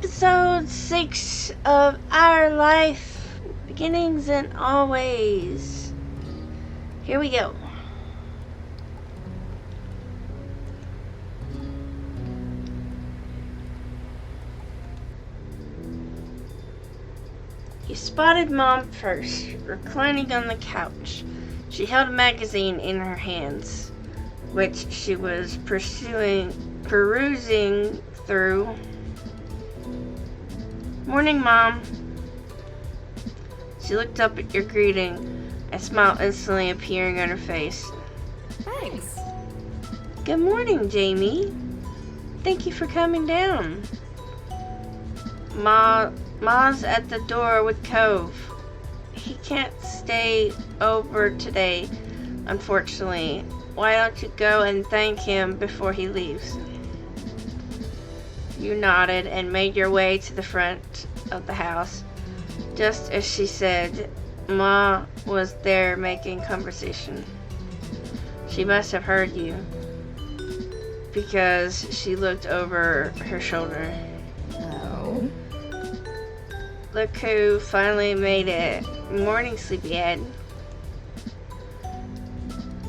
Episode 6 of Our Life, Beginnings and Always. Here we go. You spotted Mom first, reclining on the couch. She held a magazine in her hands, which she was perusing through. Morning, Mom. She looked up at your greeting, a smile instantly appearing on her face. Thanks. Good morning, Jamie. Thank you for coming down. Ma's at the door with Cove. He can't stay over today, unfortunately. Why don't you go and thank him before he leaves? You nodded and made your way to the front of the house. Just as she said, Ma was there making conversation. She must have heard you, because she looked over her shoulder. No. Look who finally made it. Morning, sleepyhead.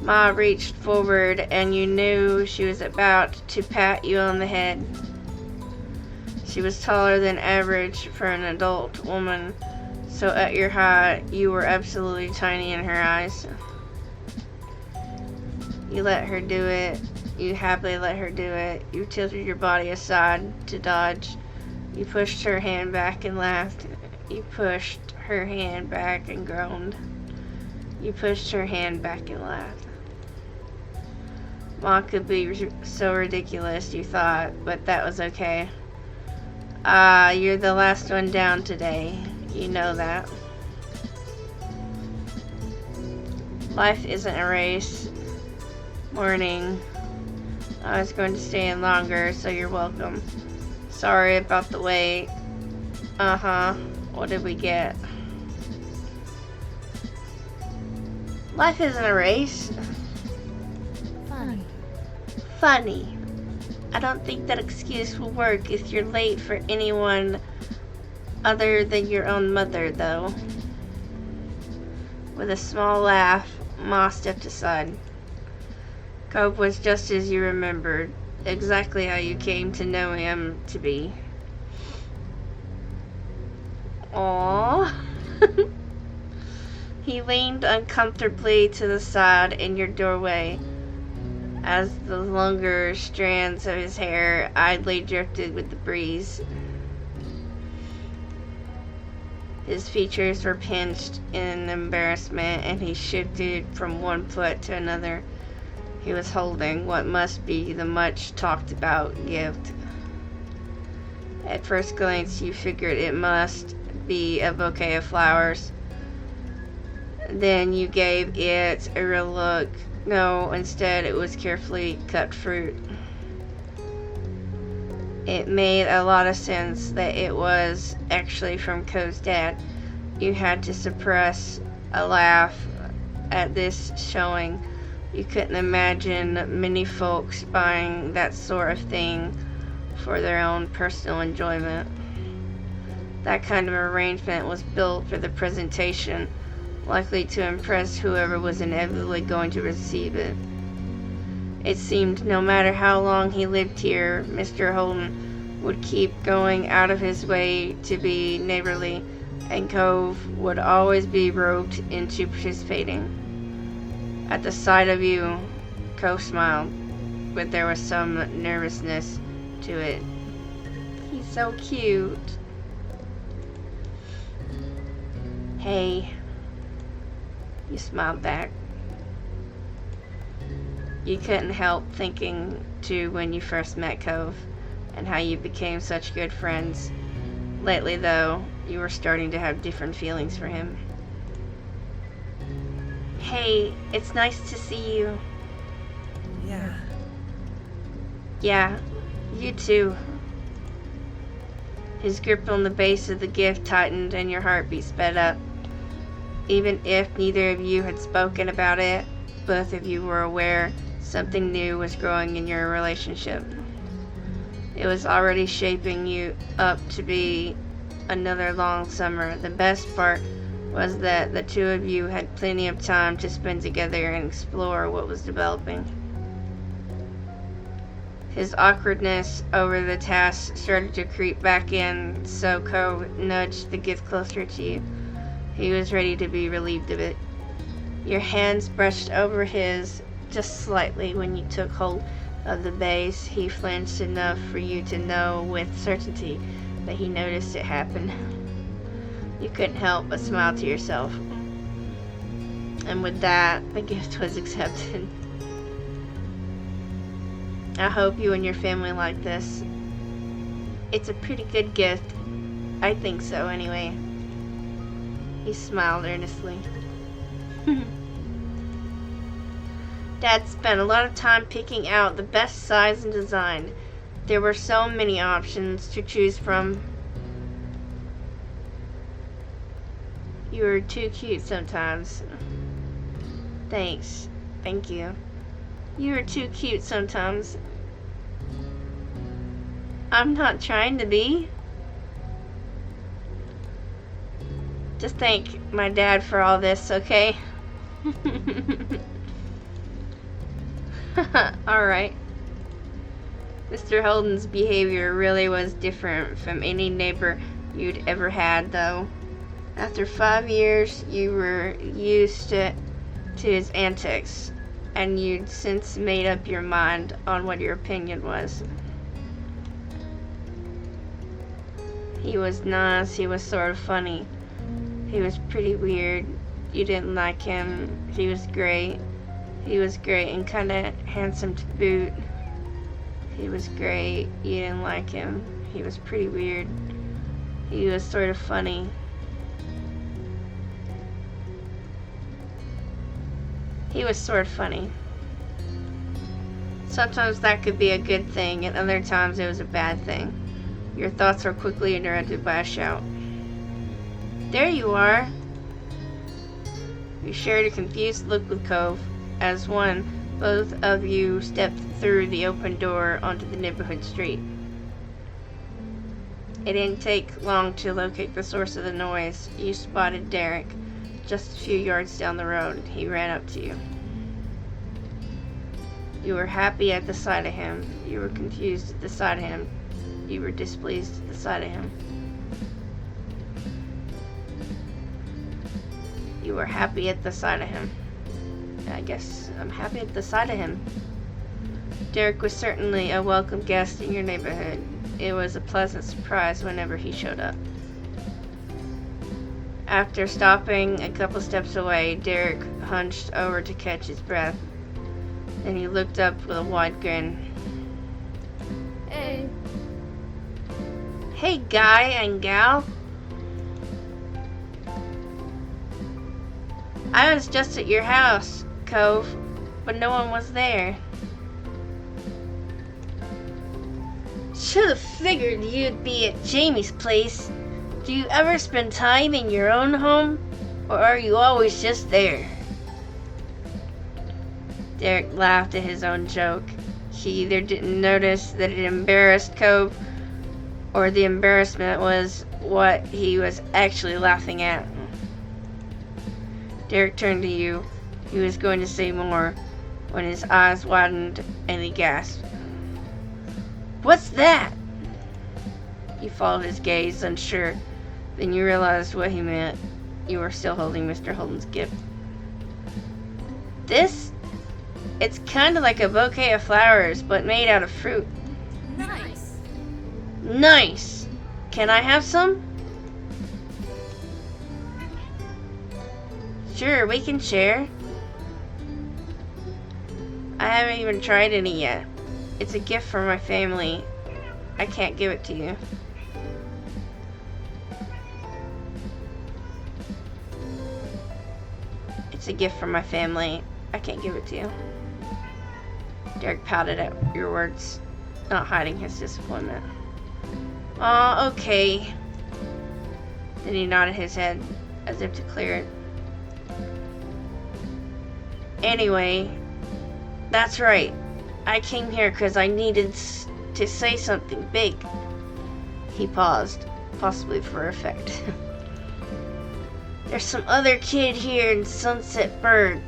Ma reached forward and you knew she was about to pat you on the head. She was taller than average for an adult woman, so at your height, you were absolutely tiny in her eyes. You let her do it. You happily let her do it. You tilted your body aside to dodge. You pushed her hand back and laughed. You pushed her hand back and groaned. You pushed her hand back and laughed. Ma could be so ridiculous, you thought, but that was okay. You're the last one down today. You know that. Life isn't a race. Morning. I was going to stay in longer, so you're welcome. Sorry about the wait. What did we get? Life isn't a race. Funny. I don't think that excuse will work if you're late for anyone other than your own mother, though. With a small laugh, Ma stepped aside. Cope was just as you remembered, exactly how you came to know him to be. Aww. He leaned uncomfortably to the side in your doorway, as the longer strands of his hair idly drifted with the breeze. His features were pinched in embarrassment, and he shifted from one foot to another. He was holding what must be the much talked about gift. At first glance, you figured it must be a bouquet of flowers. Then you gave it a real look. No, instead it was carefully cut fruit. It made a lot of sense that it was actually from Co's dad. You had to suppress a laugh at this showing. You couldn't imagine many folks buying that sort of thing for their own personal enjoyment. That kind of arrangement was built for the presentation, likely to impress whoever was inevitably going to receive it. It seemed no matter how long he lived here, Mr. Holden would keep going out of his way to be neighborly, and Cove would always be roped into participating. At the sight of you, Cove smiled, but there was some nervousness to it. He's so cute. Hey. You smiled back. You couldn't help thinking, too, when you first met Cove, and how you became such good friends. Lately, though, you were starting to have different feelings for him. Hey, it's nice to see you. Yeah, you too. His grip on the base of the gift tightened and your heartbeat sped up. Even if neither of you had spoken about it, both of you were aware something new was growing in your relationship. It was already shaping you up to be another long summer. The best part was that the two of you had plenty of time to spend together and explore what was developing. His awkwardness over the task started to creep back in, so Cove nudged the gift closer to you. He was ready to be relieved of it. Your hands brushed over his just slightly when you took hold of the base. He flinched enough for you to know with certainty that he noticed it happen. You couldn't help but smile to yourself. And with that, the gift was accepted. I hope you and your family like this. It's a pretty good gift. I think so, anyway. He smiled earnestly. Dad spent a lot of time picking out the best size and design. There were so many options to choose from. You were too cute sometimes. Thanks. Thank you. You were too cute sometimes. I'm not trying to be. Just thank my dad for all this, okay? Alright. Mr. Holden's behavior really was different from any neighbor you'd ever had, though. After 5 years, you were used to his antics, and you'd since made up your mind on what your opinion was. He was nice, he was sort of funny. He was pretty weird. You didn't like him. He was great. He was great and kinda handsome to boot. He was great. You didn't like him. He was pretty weird. He was sort of funny. He was sort of funny. Sometimes that could be a good thing, and other times it was a bad thing. Your thoughts were quickly interrupted by a shout. There you are! You shared a confused look with Cove. As one, both of you stepped through the open door onto the neighborhood street. It didn't take long to locate the source of the noise. You spotted Derek just a few yards down the road. He ran up to you. You were happy at the sight of him. You were confused at the sight of him. You were displeased at the sight of him. You were happy at the sight of him. I guess I'm happy at the sight of him. Derek was certainly a welcome guest in your neighborhood. It was a pleasant surprise whenever he showed up. After stopping a couple steps away, Derek hunched over to catch his breath. Then he looked up with a wide grin. Hey. Hey, guy and gal. I was just at your house, Cove, but no one was there. Should have figured you'd be at Jamie's place. Do you ever spend time in your own home, or are you always just there? Derek laughed at his own joke. He either didn't notice that it embarrassed Cove, or the embarrassment was what he was actually laughing at. Derek turned to you. He was going to say more when his eyes widened and he gasped. What's that? You followed his gaze, unsure. Then you realized what he meant. You were still holding Mr. Holden's gift. This? It's kind of like a bouquet of flowers, but made out of fruit. Nice. Nice! Can I have some? Sure, we can share. I haven't even tried any yet. It's a gift from my family. I can't give it to you. It's a gift from my family. I can't give it to you. Derek pouted at your words, not hiding his disappointment. Aw, okay. Then he nodded his head as if to clear it. Anyway, that's right. I came here because I needed to say something big. He paused, possibly for effect. There's some other kid here in Sunset Bird.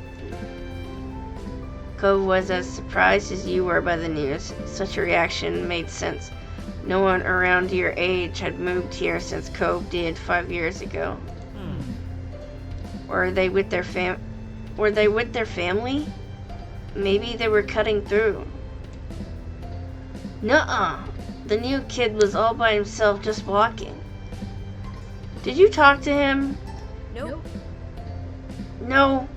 Cove was as surprised as you were by the news. Such a reaction made sense. No one around your age had moved here since Cove did 5 years ago. Were they with their family? Maybe they were cutting through. Nuh-uh. The new kid was all by himself just walking. Did you talk to him? Nope. No.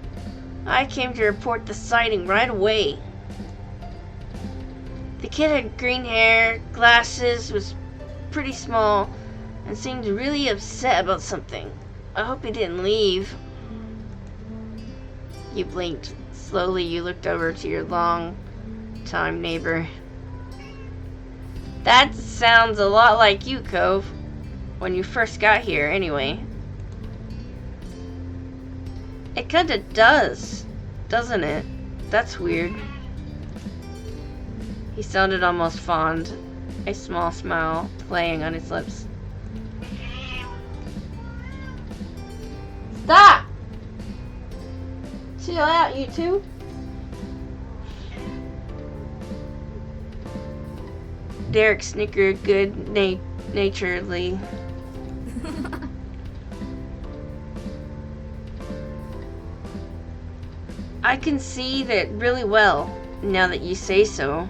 I came to report the sighting right away. The kid had green hair, glasses, was pretty small, and seemed really upset about something. I hope he didn't leave. You blinked. Slowly you looked over to your long-time neighbor. That sounds a lot like you, Cove. When you first got here, anyway. It kinda does, doesn't it? That's weird. He sounded almost fond, a small smile playing on his lips. Stop! Chill out, you two. Derek snickered good-naturedly. I can see that really well, now that you say so.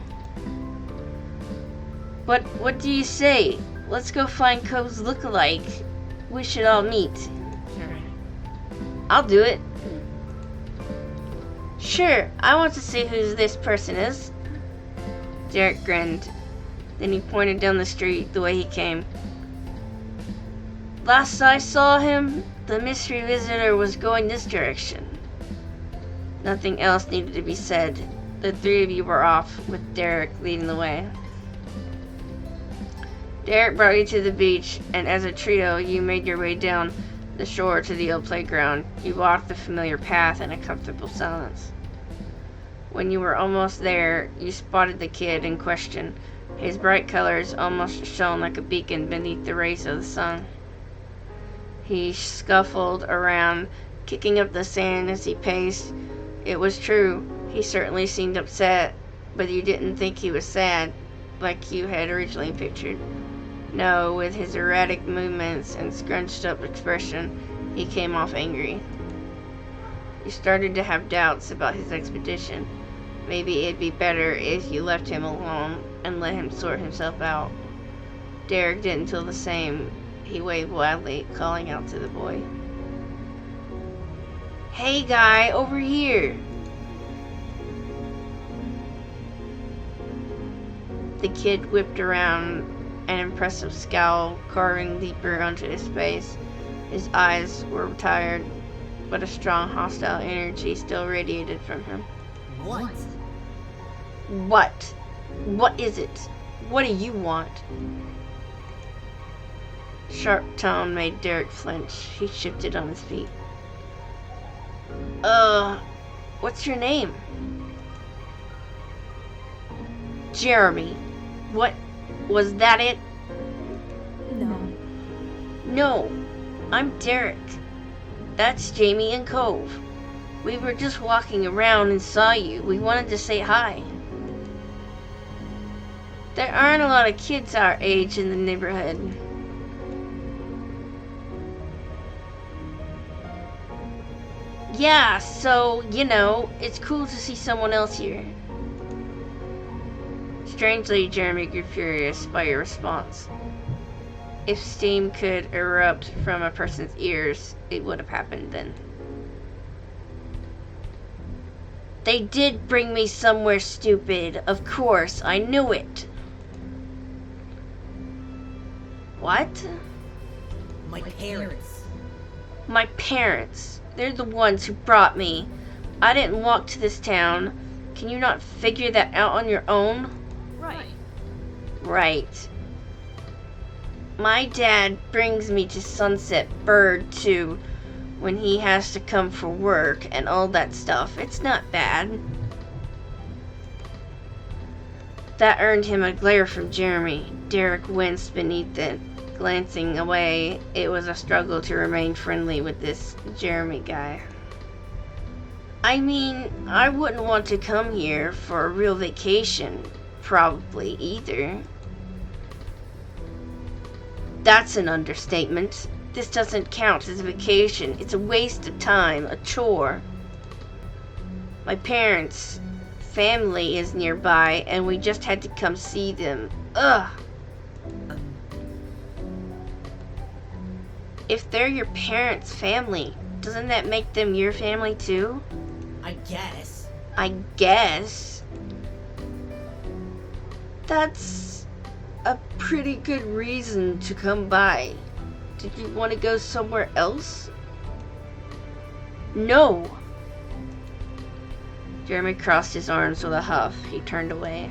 But what do you say? Let's go find Cove's lookalike. We should all meet. Sure. I'll do it. Sure, I want to see who this person is. Derek grinned. Then he pointed down the street the way he came. Last I saw him, the mystery visitor was going this direction. Nothing else needed to be said. The three of you were off, with Derek leading the way. Derek brought you to the beach, and as a trio, you made your way down the shore to the old playground. You walked the familiar path in a comfortable silence. When you were almost there, you spotted the kid in question. His bright colors almost shone like a beacon beneath the rays of the sun. He scuffled around, kicking up the sand as he paced. It was true, he certainly seemed upset, but you didn't think he was sad, like you had originally pictured. No, with his erratic movements and scrunched up expression, he came off angry. You started to have doubts about his expedition. Maybe it'd be better if you left him alone and let him sort himself out. Derek didn't feel the same. He waved wildly, calling out to the boy. Hey guy, over here! The kid whipped around, an impressive scowl carving deeper onto his face. His eyes were tired, but a strong hostile energy still radiated from him. What? What? What is it? What do you want? Sharp tone made Derek flinch. He shifted on his feet. What's your name? Jeremy. What? Was that it? No. No. I'm Derek. That's Jamie and Cove. We were just walking around and saw you. We wanted to say hi. There aren't a lot of kids our age in the neighborhood. Yeah, so, it's cool to see someone else here. Strangely, Jeremy grew furious by your response. If steam could erupt from a person's ears, it would have happened then. They did bring me somewhere stupid. Of course, I knew it. What? My parents. My parents. They're the ones who brought me. I didn't walk to this town. Can you not figure that out on your own? Right. Right. My dad brings me to Sunset Bird too when he has to come for work and all that stuff. It's not bad. That earned him a glare from Jeremy. Derek winced beneath it. Glancing away, it was a struggle to remain friendly with this Jeremy guy. I mean, I wouldn't want to come here for a real vacation, probably, either. That's an understatement. This doesn't count as a vacation. It's a waste of time, a chore. My parents' family is nearby, and we just had to come see them. Ugh. If they're your parents' family, doesn't that make them your family too? I guess. I guess. That's a pretty good reason to come by. Did you want to go somewhere else? No. Jeremy crossed his arms with a huff. He turned away.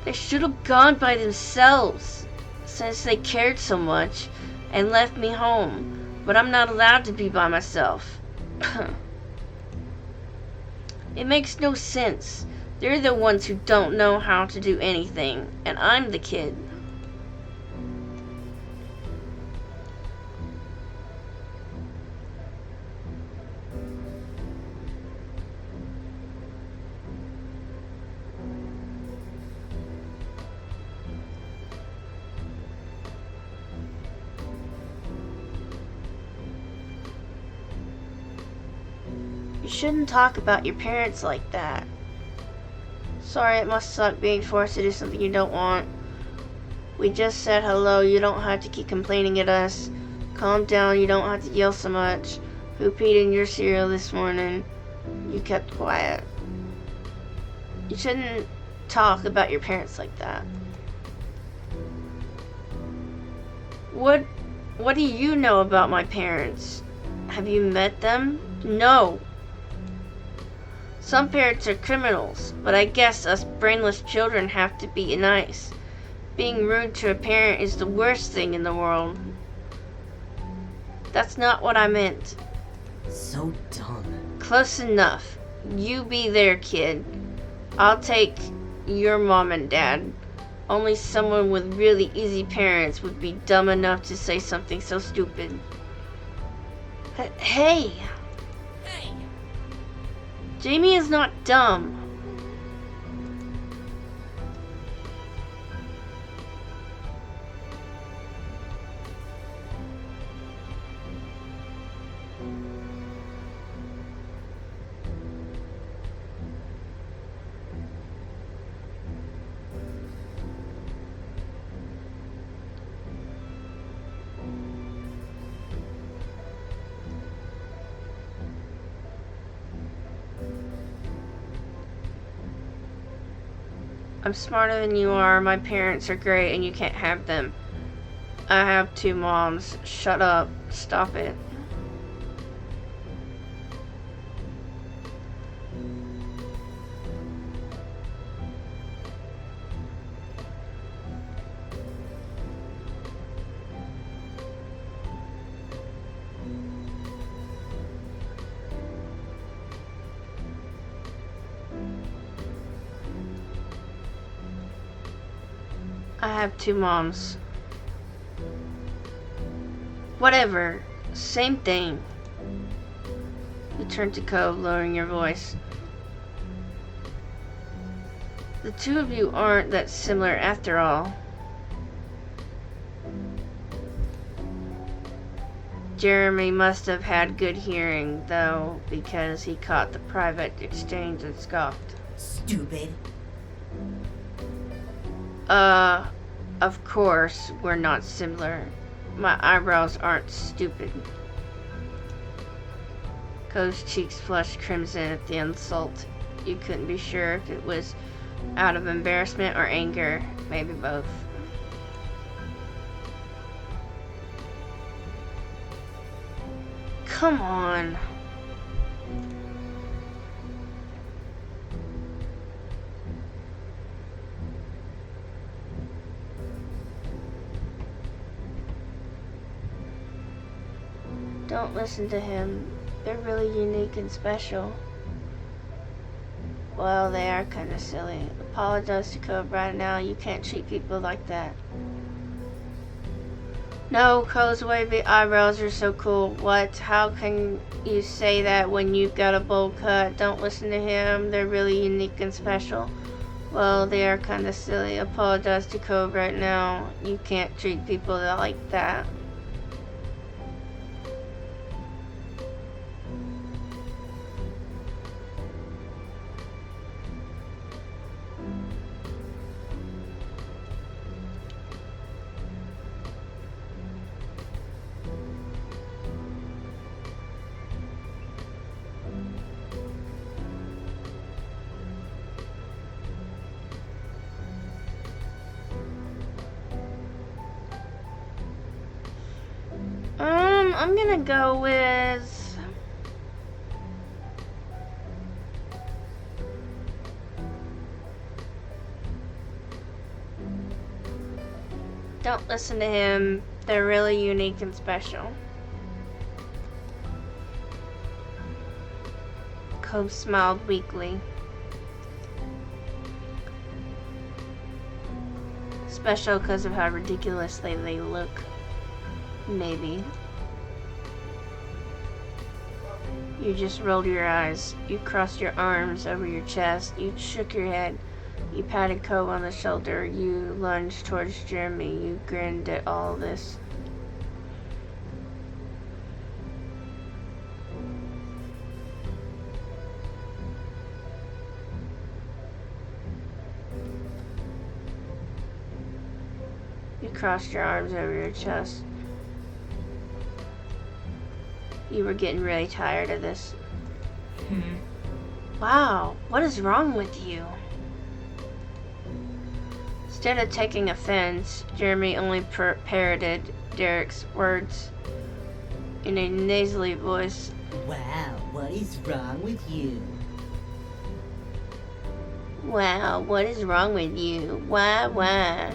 They should have gone by themselves, since they cared so much, and left me home. But I'm not allowed to be by myself. It makes no sense. They're the ones who don't know how to do anything, and I'm the kid. You shouldn't talk about your parents like that. Sorry, it must suck being forced to do something you don't want. We just said hello, you don't have to keep complaining at us. Calm down, you don't have to yell so much. Who peed in your cereal this morning? You kept quiet. You shouldn't talk about your parents like that. What do you know about my parents? Have you met them? No. Some parents are criminals, but I guess us brainless children have to be nice. Being rude to a parent is the worst thing in the world. That's not what I meant. So dumb. Close enough. You be there, kid. I'll take your mom and dad. Only someone with really easy parents would be dumb enough to say something so stupid. Hey! Jamie is not dumb. I'm smarter than you are. My parents are great and you can't have them. I have 2 moms. Shut up. Stop it. I have 2 moms. Whatever. Same thing. You turned to Cove, lowering your voice. The 2 of you aren't that similar after all. Jeremy must have had good hearing, though, because he caught the private exchange and scoffed. Stupid. Of course, we're not similar. My eyebrows aren't stupid. Co's cheeks flushed crimson at the insult. You couldn't be sure if it was out of embarrassment or anger. Maybe both. Come on. Don't listen to him. They're really unique and special. Well, they are kind of silly. Apologize to Cove right now. You can't treat people like that. No, Cove's wavy eyebrows are so cool. What? How can you say that when you've got a bowl cut? Don't listen to him. They're really unique and special. Well, they are kind of silly. Apologize to Cove right now. You can't treat people like that. I'm gonna go with don't listen to him. They're really unique and special. Cove smiled weakly. Special because of how ridiculously they look. Maybe. You just rolled your eyes. You crossed your arms over your chest. You shook your head. You patted Cove on the shoulder. You lunged towards Jeremy. You grinned at all this. You crossed your arms over your chest. You were getting really tired of this. Wow, what is wrong with you? Instead of taking offense, Jeremy only parroted Derek's words in a nasally voice. Wow, what is wrong with you? Wow, what is wrong with you? Why?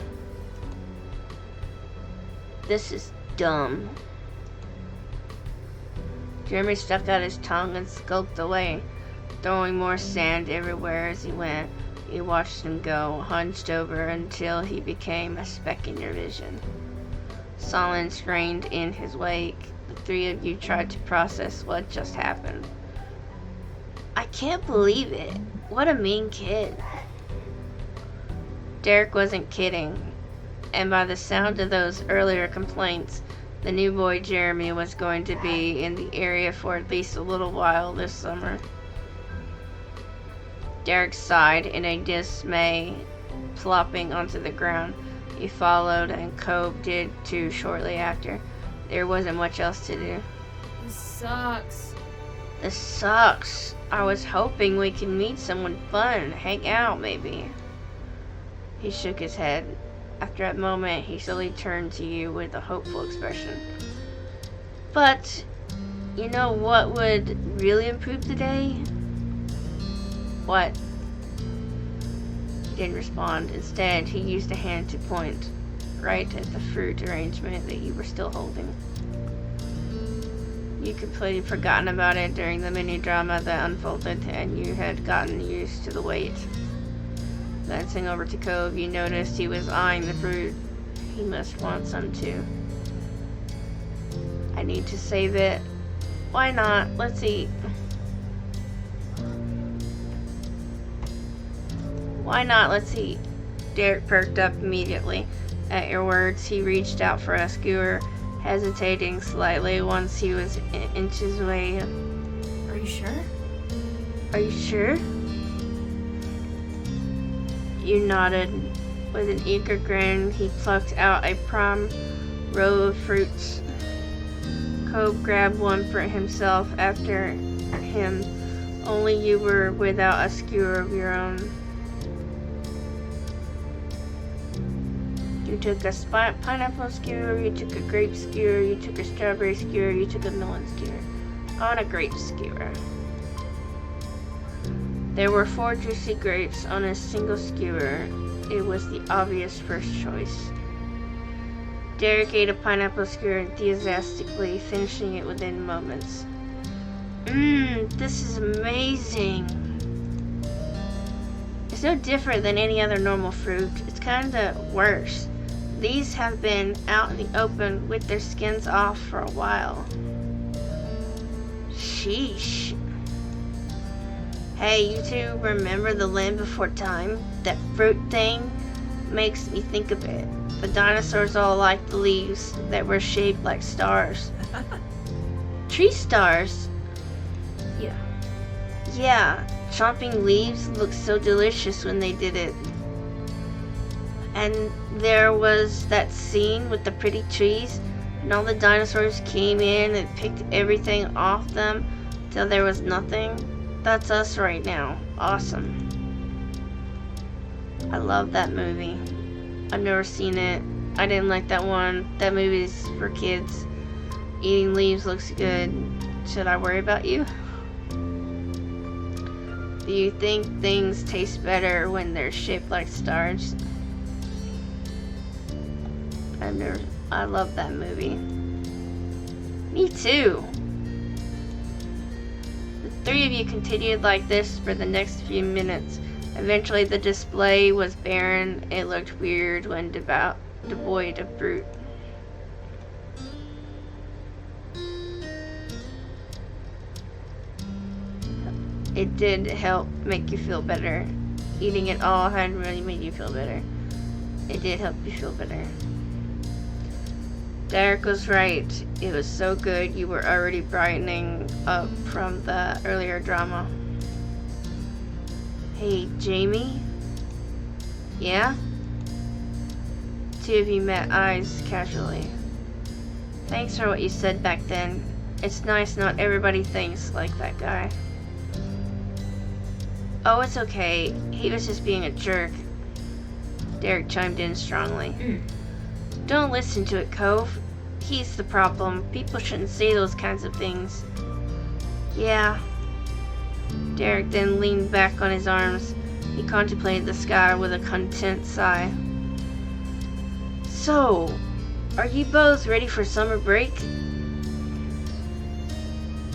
This is dumb. Jeremy stuck out his tongue and skulked away, throwing more sand everywhere as he went. You watched him go, hunched over until he became a speck in your vision. Silence reigned in his wake. The three of you tried to process what just happened. I can't believe it. What a mean kid. Derek wasn't kidding, and by the sound of those earlier complaints, the new boy Jeremy was going to be in the area for at least a little while this summer. Derek sighed in a dismay, plopping onto the ground. He followed, and Cove did too shortly after. There wasn't much else to do. This sucks. This sucks. I was hoping we could meet someone fun, hang out maybe. He shook his head. After a moment, he slowly turned to you with a hopeful expression. But, you know what would really improve the day? What? He didn't respond. Instead, he used a hand to point right at the fruit arrangement that you were still holding. You completely forgotten about it during the mini-drama that unfolded, and you had gotten used to the weight. Glancing over to Cove, you noticed he was eyeing the fruit. He must want some too. I need to save it. Why not? Let's eat. Why not? Let's eat. Derek perked up immediately. At your words, he reached out for a skewer, hesitating slightly once he was inches away. Are you sure? Are you sure? You nodded. With an eager grin, he plucked out a prime row of fruits. Cove grabbed one for himself after him. Only you were without a skewer of your own. You took a pineapple skewer, you took a grape skewer, you took a strawberry skewer, you took a melon skewer. On a grape skewer. There were 4 juicy grapes on a single skewer. It was the obvious first choice. Derek ate a pineapple skewer enthusiastically, finishing it within moments. This is amazing. It's no different than any other normal fruit. It's kinda worse. These have been out in the open with their skins off for a while. Sheesh. Hey, you two remember the Land Before Time? That fruit thing makes me think of it. The dinosaurs all liked the leaves that were shaped like stars. Tree stars? Yeah. Yeah, chomping leaves looked so delicious when they did it. And there was that scene with the pretty trees, and all the dinosaurs came in and picked everything off them till there was nothing. That's us right now. Awesome. I love that movie. I've never seen it. I didn't like that one. That movie's for kids. Eating leaves looks good. Should I worry about you? Do you think things taste better when they're shaped like stars? I love that movie. Me too. The three of you continued like this for the next few minutes. Eventually the display was barren. It looked weird when devoid of fruit. It did help make you feel better. Eating it all had really made you feel better. It did help you feel better. Derek was right. It was so good you were already brightening up from the earlier drama. Hey, Jamie? Yeah? Two of you met eyes casually. Thanks for what you said back then. It's nice not everybody thinks like that guy. Oh, it's okay. He was just being a jerk. Derek chimed in strongly. Don't listen to it, Cove. He's the problem. People shouldn't say those kinds of things. Yeah. Derek then leaned back on his arms. He contemplated the sky with a content sigh. So, are you both ready for summer break?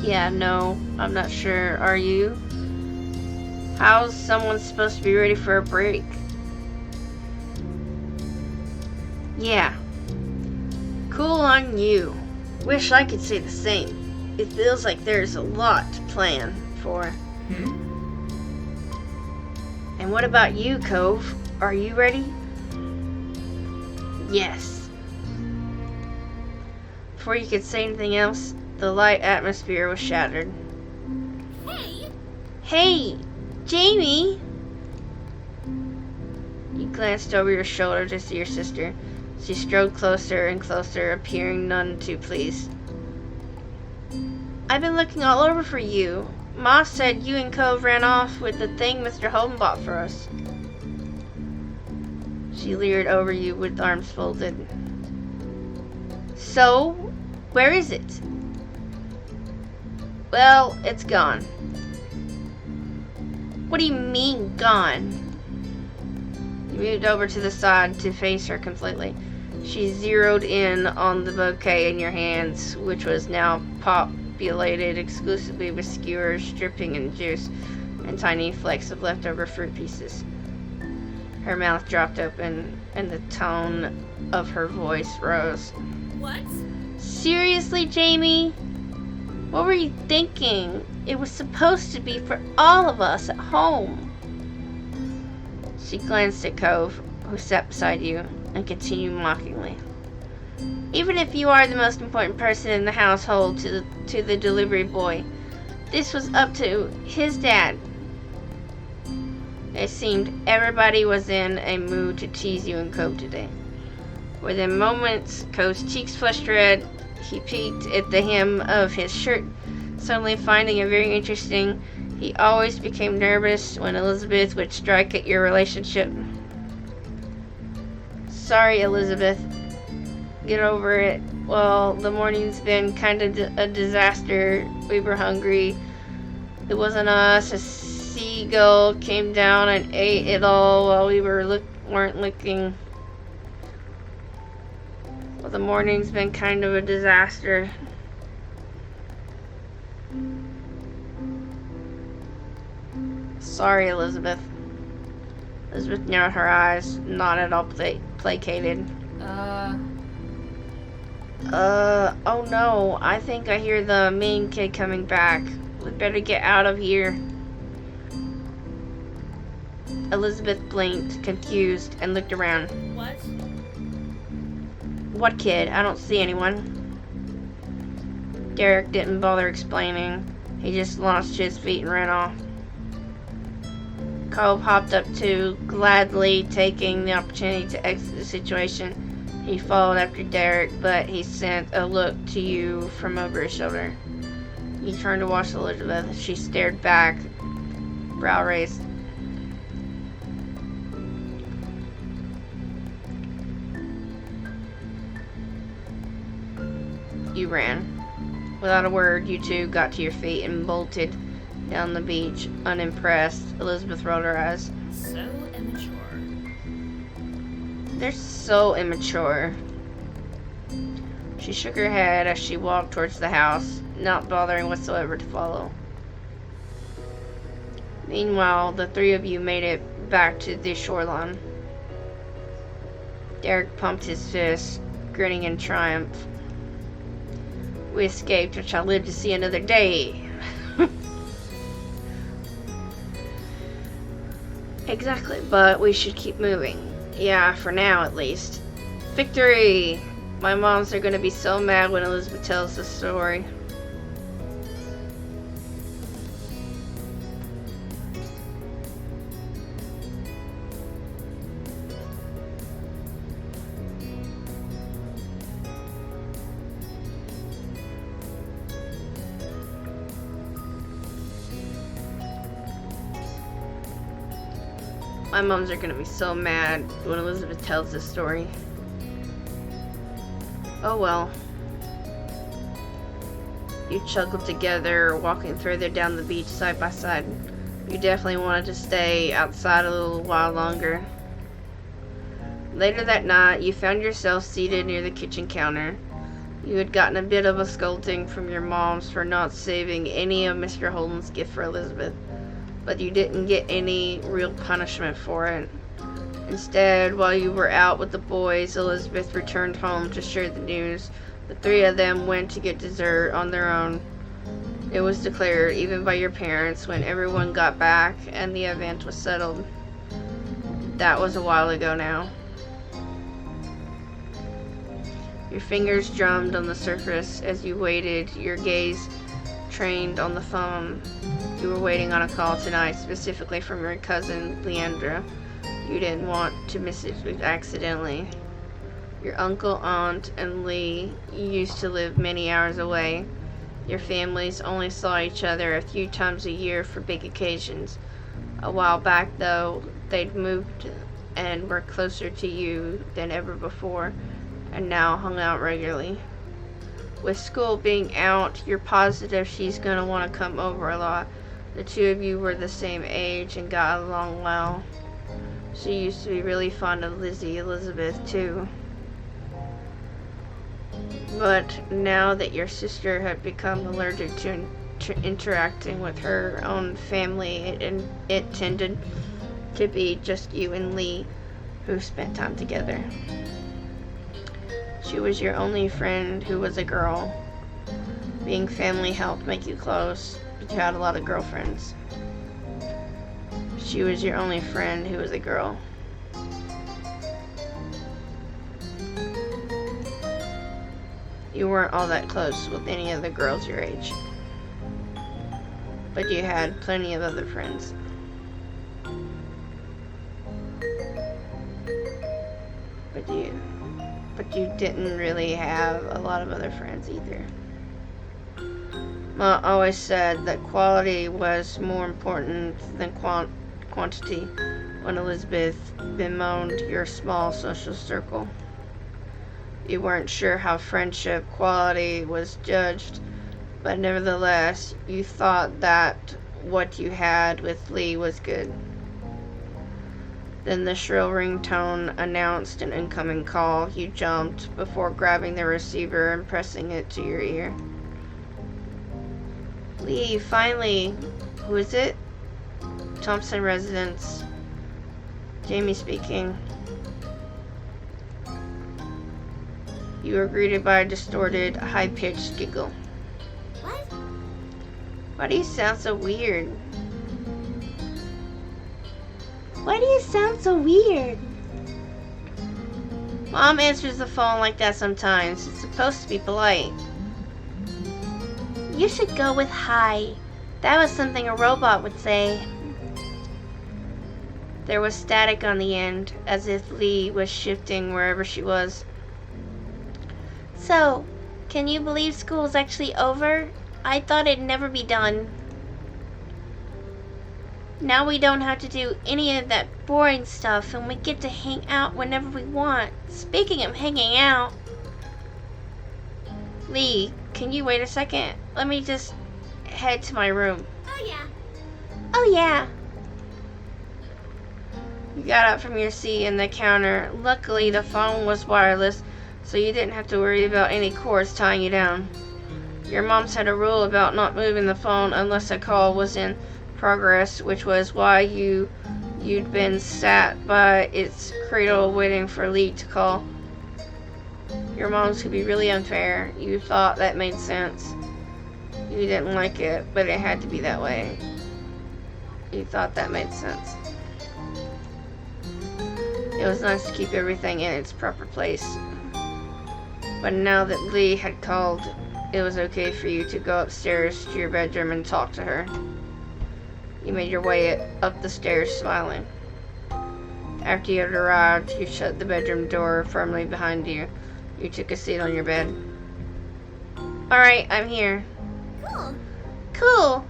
Yeah, no, I'm not sure. Are you? How's someone supposed to be ready for a break? Yeah. Cool on you. Wish I could say the same. It feels like there's a lot to plan for. And what about you, Cove? Are you ready? Yes. Before you could say anything else, the light atmosphere was shattered. Hey! Hey! Jamie! You glanced over your shoulder to see your sister. She strode closer and closer, appearing none too pleased. I've been looking all over for you. Ma said you and Cove ran off with the thing Mr. Holden bought for us. She leered over you with arms folded. So, where is it? Well, it's gone. What do you mean, gone? You moved over to the side to face her completely. She zeroed in on the bouquet in your hands, which was now populated exclusively with skewers dripping in juice and tiny flakes of leftover fruit pieces. Her mouth dropped open, and the tone of her voice rose. What? Seriously, Jamie? What were you thinking? It was supposed to be for all of us at home. She glanced at Cove, who sat beside you, and continued mockingly. Even if you are the most important person in the household to the delivery boy, this was up to his dad. It seemed everybody was in a mood to tease you and Cove today. Within moments, Cove's cheeks flushed red. He peeked at the hem of his shirt, suddenly finding it very interesting. He always became nervous when Elizabeth would strike at your relationship. Sorry, Elizabeth. Get over it. Well, the morning's been kind of a disaster. We were hungry. It wasn't us. A seagull came down and ate it all while we weren't looking. Well, the morning's been kind of a disaster. Sorry, Elizabeth. Elizabeth narrowed her eyes, not at all placated. Oh no, I think I hear the mean kid coming back. We better get out of here. Elizabeth blinked, confused, and looked around. What? What kid? I don't see anyone. Derek didn't bother explaining. He just launched to his feet and ran off. Cole hopped up too, gladly taking the opportunity to exit the situation. He followed after Derek, but he sent a look to you from over his shoulder. He turned to watch Elizabeth. She stared back, brow raised. You ran. Without a word, you two got to your feet and bolted down the beach, unimpressed. Elizabeth rolled her eyes. So immature. They're so immature. She shook her head as she walked towards the house, not bothering whatsoever to follow. Meanwhile, the three of you made it back to the shoreline. Derek pumped his fist, grinning in triumph. We escaped and shall live to see another day. Exactly, but we should keep moving. Yeah, for now at least. Victory! My moms are gonna be so mad when Elizabeth tells the story. My moms are gonna be so mad when Elizabeth tells this story. Oh well. You chuckled together, walking further down the beach side by side. You definitely wanted to stay outside a little while longer. Later that night, you found yourself seated near the kitchen counter. You had gotten a bit of a scolding from your moms for not saving any of Mr. Holden's gift for Elizabeth, but you didn't get any real punishment for it. Instead, while you were out with the boys, Elizabeth returned home to share the news. The three of them went to get dessert on their own. It was declared, even by your parents, when everyone got back and the event was settled. That was a while ago now. Your fingers drummed on the surface as you waited, your gaze trained on the phone. You were waiting on a call tonight, specifically from your cousin, Leandra. You didn't want to miss it accidentally. Your uncle, aunt, and Lee used to live many hours away. Your families only saw each other a few times a year for big occasions. A while back, though, they'd moved and were closer to you than ever before, and now hung out regularly. With school being out, you're positive she's gonna want to come over a lot. The two of you were the same age and got along well. She used to be really fond of Lizzie Elizabeth, too. But now that your sister had become allergic to interacting with her own family, it tended to be just you and Lee who spent time together. She was your only friend who was a girl. Being family helped make you close, but you had a lot of girlfriends. She was your only friend who was a girl. You weren't all that close with any of the girls your age, but you had plenty of other friends. But you didn't really have a lot of other friends either. Ma always said that quality was more important than quantity when Elizabeth bemoaned your small social circle. You weren't sure how friendship quality was judged, but nevertheless, you thought that what you had with Lee was good. Then the shrill ringtone announced an incoming call. You jumped before grabbing the receiver and pressing it to your ear. Lee, finally. Who is it? Thompson residence. Jamie speaking. You were greeted by a distorted, high-pitched giggle. What? Why do you sound so weird? Why do you sound so weird? Mom answers the phone like that sometimes. It's supposed to be polite. You should go with hi. That was something a robot would say. There was static on the end, as if Lee was shifting wherever she was. So, can you believe school's actually over? I thought it'd never be done. Now we don't have to do any of that boring stuff and we get to hang out whenever we want. Speaking of hanging out, Lee, can you wait a second? Let me just head to my room. Oh yeah. Oh yeah. You got up from your seat in the counter. Luckily, the phone was wireless, so you didn't have to worry about any cords tying you down. Your mom's had a rule about not moving the phone unless a call was in progress, which was why you'd been sat by its cradle waiting for Lee to call. Your mom's could be really unfair. You thought that made sense. You didn't like it, but it had to be that way. You thought that made sense. It was nice to keep everything in its proper place. But now that Lee had called, it was okay for you to go upstairs to your bedroom and talk to her. You made your way up the stairs smiling. After you had arrived, you shut the bedroom door firmly behind you. You took a seat on your bed. Alright, I'm here. Cool. Cool!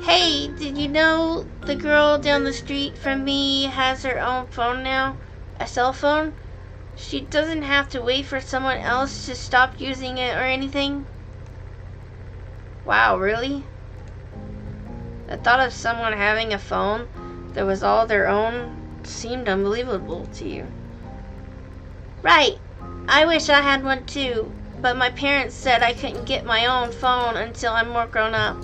Hey, did you know the girl down the street from me has her own phone now? A cell phone? She doesn't have to wait for someone else to stop using it or anything. Wow, really? The thought of someone having a phone that was all their own seemed unbelievable to you. Right. I wish I had one too, but my parents said I couldn't get my own phone until I'm more grown up.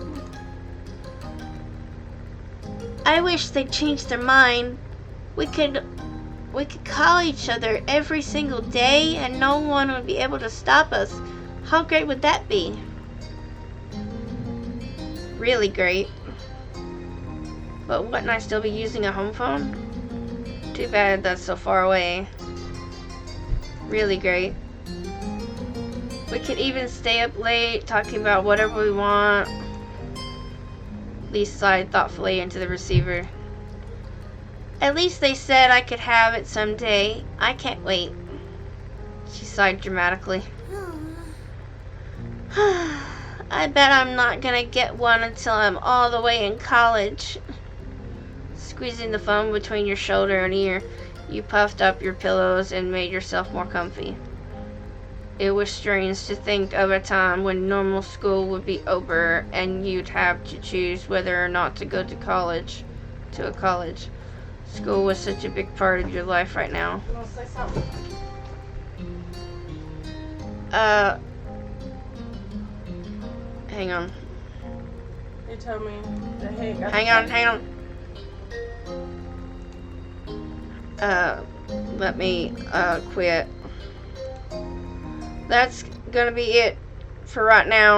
I wish they'd change their mind. We could call each other every single day and no one would be able to stop us. How great would that be? Really great. But wouldn't I still be using a home phone? Too bad that's so far away. Really great. We could even stay up late talking about whatever we want. Lee sighed thoughtfully into the receiver. At least they said I could have it someday. I can't wait. She sighed dramatically. I bet I'm not gonna get one until I'm all the way in college. Squeezing the phone between your shoulder and ear, you puffed up your pillows and made yourself more comfy. It was strange to think of a time when normal school would be over and you'd have to choose whether or not to go to college. School was such a big part of your life right now. You want to say something? Hang on. He told me that Hang on. Let me, quit. That's gonna be it for right now.